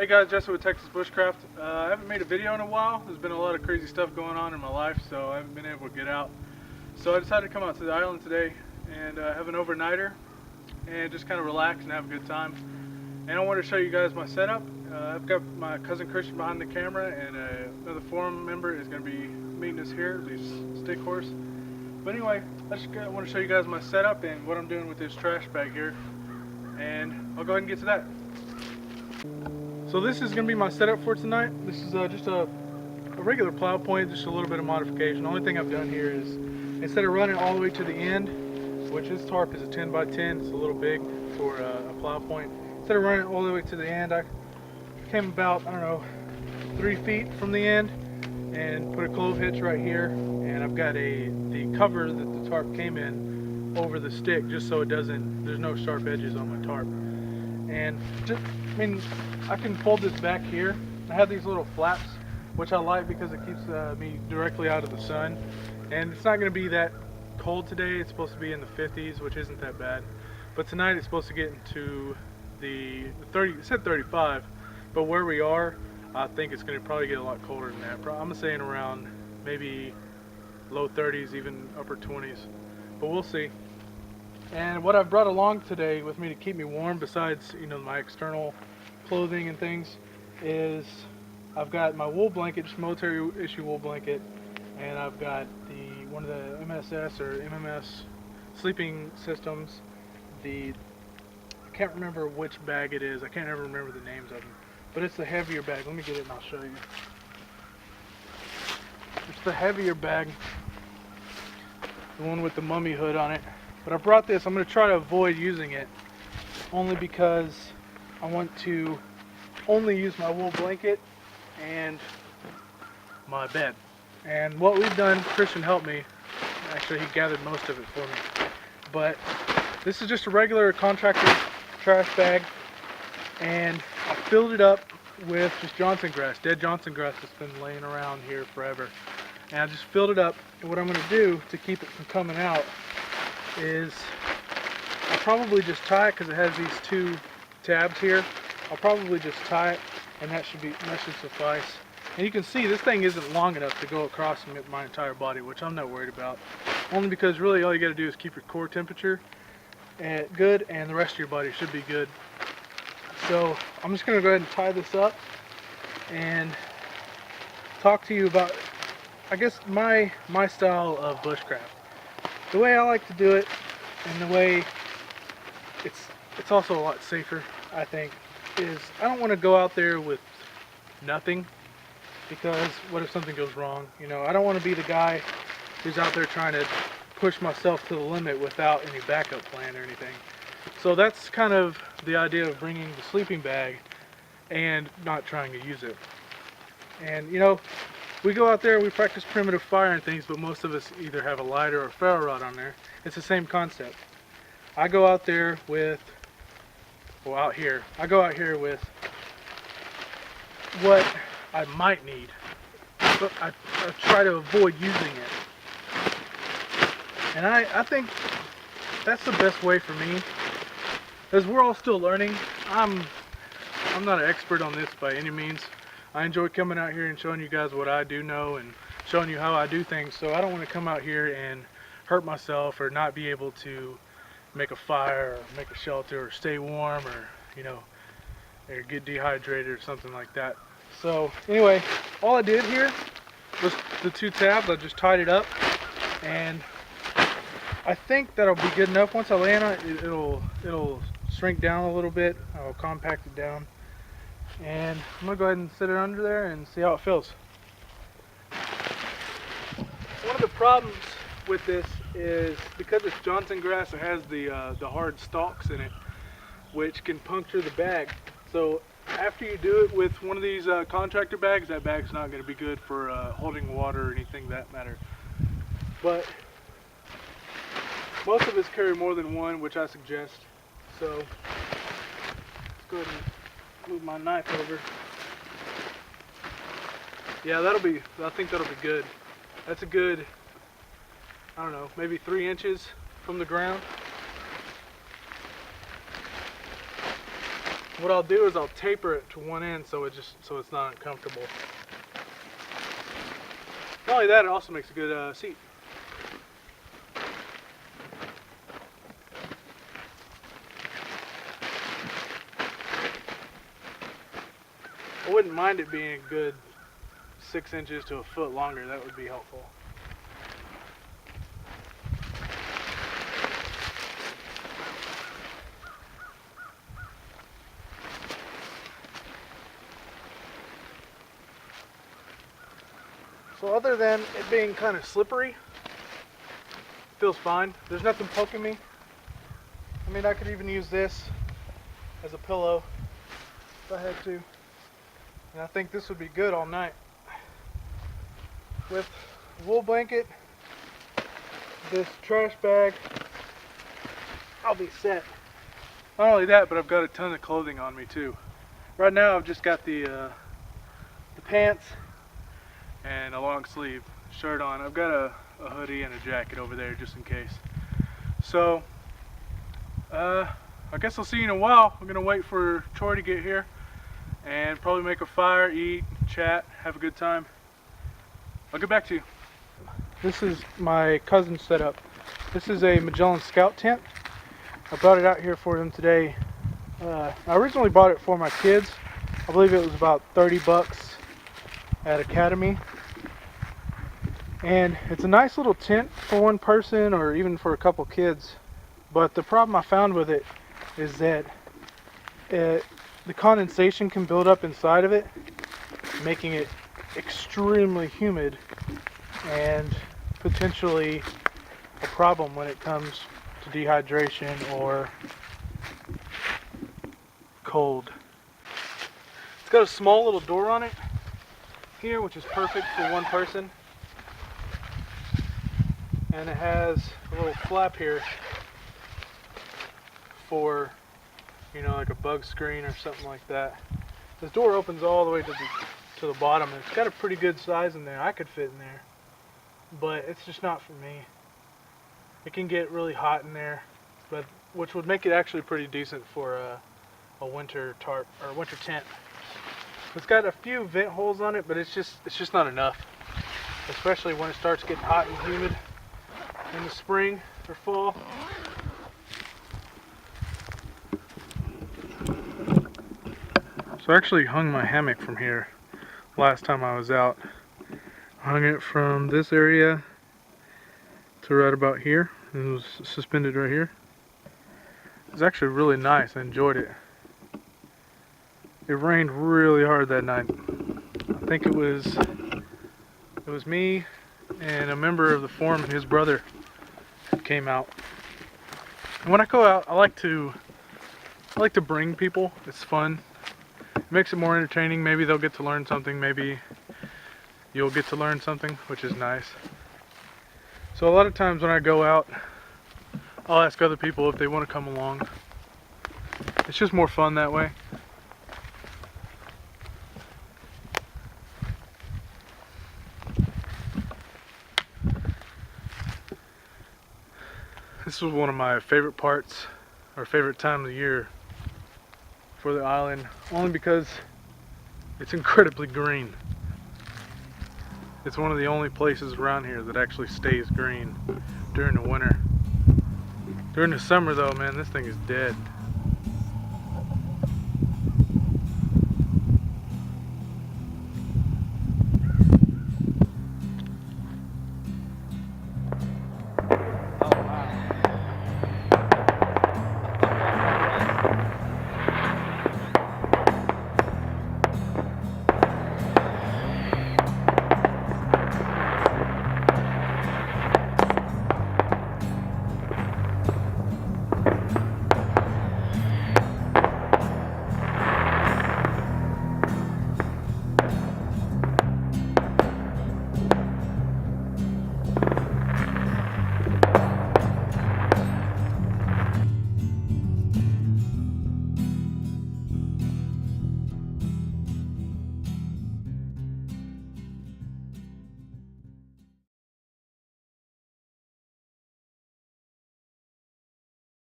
Hey guys, Jesse with Texas Bushcraft. I haven't made a video in a while. There's been a lot of crazy stuff going on in my life, so I haven't been able to get out. So I decided to come out to the island today and have an overnighter and just kind of relax and have a good time. And I wanted to show you guys my setup. I've got my cousin Christian behind the camera, and another forum member is going to be meeting us here, these stick horse. But anyway, I want to show you guys my setup and what I'm doing with this trash bag here. And I'll go ahead and get to that. So this is going to be my setup for tonight. This is just a regular plow point, just a little bit of modification. The only thing I've done here is, instead of running all the way to the end, which this tarp is a 10 by 10, it's a little big for a plow point. Instead of running all the way to the end, I came about, I don't know, 3 feet from the end and put a clove hitch right here. And I've got the cover that the tarp came in over the stick, just so it doesn't, there's no sharp edges on my tarp. And just, I can fold this back here. I have these little flaps, which I like because it keeps me directly out of the sun. And it's not going to be that cold today. It's supposed to be in the 50s, which isn't that bad. But tonight it's supposed to get into the 30, it said 35, but where we are, I think it's going to probably get a lot colder than that. I'm saying around maybe low 30s, even upper 20s, but we'll see. And what I've brought along today with me to keep me warm, besides, you know, my external clothing and things, is I've got my wool blanket, just military issue wool blanket, and I've got one of the MSS or MMS sleeping systems. I can't remember which bag it is. I can't ever remember the names of them, but it's the heavier bag. Let me get it and I'll show you. It's the heavier bag, the one with the mummy hood on it. But I brought this. I'm going to try to avoid using it, only because I want to only use my wool blanket and my bed. And what we've done, Christian helped me. Actually, he gathered most of it for me. But this is just a regular contractor trash bag, and I filled it up with just Johnson grass, dead Johnson grass that's been laying around here forever. And I just filled it up, and what I'm going to do to keep it from coming out is I'll probably just tie it, because it has these 2 tabs here. I'll probably just tie it, and that should suffice. And you can see this thing isn't long enough to go across my entire body, which I'm not worried about. Only because really all you got to do is keep your core temperature good, and the rest of your body should be good. So I'm just going to go ahead and tie this up and talk to you about, I guess, my style of bushcraft. The way I like to do it, and the way it's also a lot safer, I think, is I don't want to go out there with nothing, because what if something goes wrong? You know, I don't want to be the guy who's out there trying to push myself to the limit without any backup plan or anything. So that's kind of the idea of bringing the sleeping bag and not trying to use it. And you know, we go out there, we practice primitive fire and things, but most of us either have a lighter or a ferro rod on there. It's the same concept. I go out there with, I go out here with what I might need, but I try to avoid using it. And I think that's the best way for me, because we're all still learning. I'm not an expert on this by any means. I enjoy coming out here and showing you guys what I do know and showing you how I do things, so I don't want to come out here and hurt myself or not be able to make a fire or make a shelter or stay warm, or, you know, or get dehydrated or something like that. So anyway, all I did here was the 2 tabs. I just tied it up, and I think that'll be good enough. Once I land on it, it'll shrink down a little bit. I'll compact it down. And I'm going to go ahead and sit it under there and see how it feels. One of the problems with this is, because it's Johnson grass, it has the hard stalks in it, which can puncture the bag. So after you do it with one of these contractor bags, that bag's not going to be good for holding water or anything that matter. But most of us carry more than one, which I suggest. So let's go ahead and move my knife over. Yeah, I think that'll be good. That's a good, I don't know, maybe 3 inches from the ground. what I'll do is I'll taper it to one end so it's not uncomfortable. Not only that, it also makes a good seat. I wouldn't mind it being a good 6 inches to a foot longer. That would be helpful. So other than it being kind of slippery, it feels fine. There's nothing poking me. I mean, I could even use this as a pillow if I had to. And I think this would be good all night. With a wool blanket, this trash bag, I'll be set. Not only that, but I've got a ton of clothing on me too. Right now I've just got the pants and a long sleeve shirt on. I've got a hoodie and a jacket over there just in case. So I guess I'll see you in a while. I'm gonna wait for Troy to get here and probably make a fire, eat, chat, have a good time. I'll get back to you. This is my cousin's setup. This is a Magellan Scout tent. I brought it out here for them today. I originally bought it for my kids. I believe it was about 30 bucks at Academy. And it's a nice little tent for one person or even for a couple kids. But the problem I found with it is that the condensation can build up inside of it, making it extremely humid and potentially a problem when it comes to dehydration or cold. It's got a small little door on it here, which is perfect for one person. And it has a little flap here for, you know, like a bug screen or something like that. This door opens all the way to the bottom, and it's got a pretty good size in there. I could fit in there, but it's just not for me. It can get really hot in there, but which would make it actually pretty decent for a winter tarp or winter tent. It's got a few vent holes on it, but it's just not enough, especially when it starts getting hot and humid in the spring or fall. So I actually hung my hammock from here last time I was out. I hung it from this area to right about here. It was suspended right here. It was actually really nice. I enjoyed it. It rained really hard that night. I think it was me and a member of the forum and his brother came out. And when I go out, I like to bring people. It's fun. It makes it more entertaining. Maybe they'll get to learn something. Maybe you'll get to learn something, which is nice. So a lot of times when I go out, I'll ask other people if they want to come along. It's just more fun that way. This was one of my favorite parts, or favorite time of the year for the island, only because it's incredibly green. It's one of the only places around here that actually stays green during the winter. During the summer though, man, this thing is dead.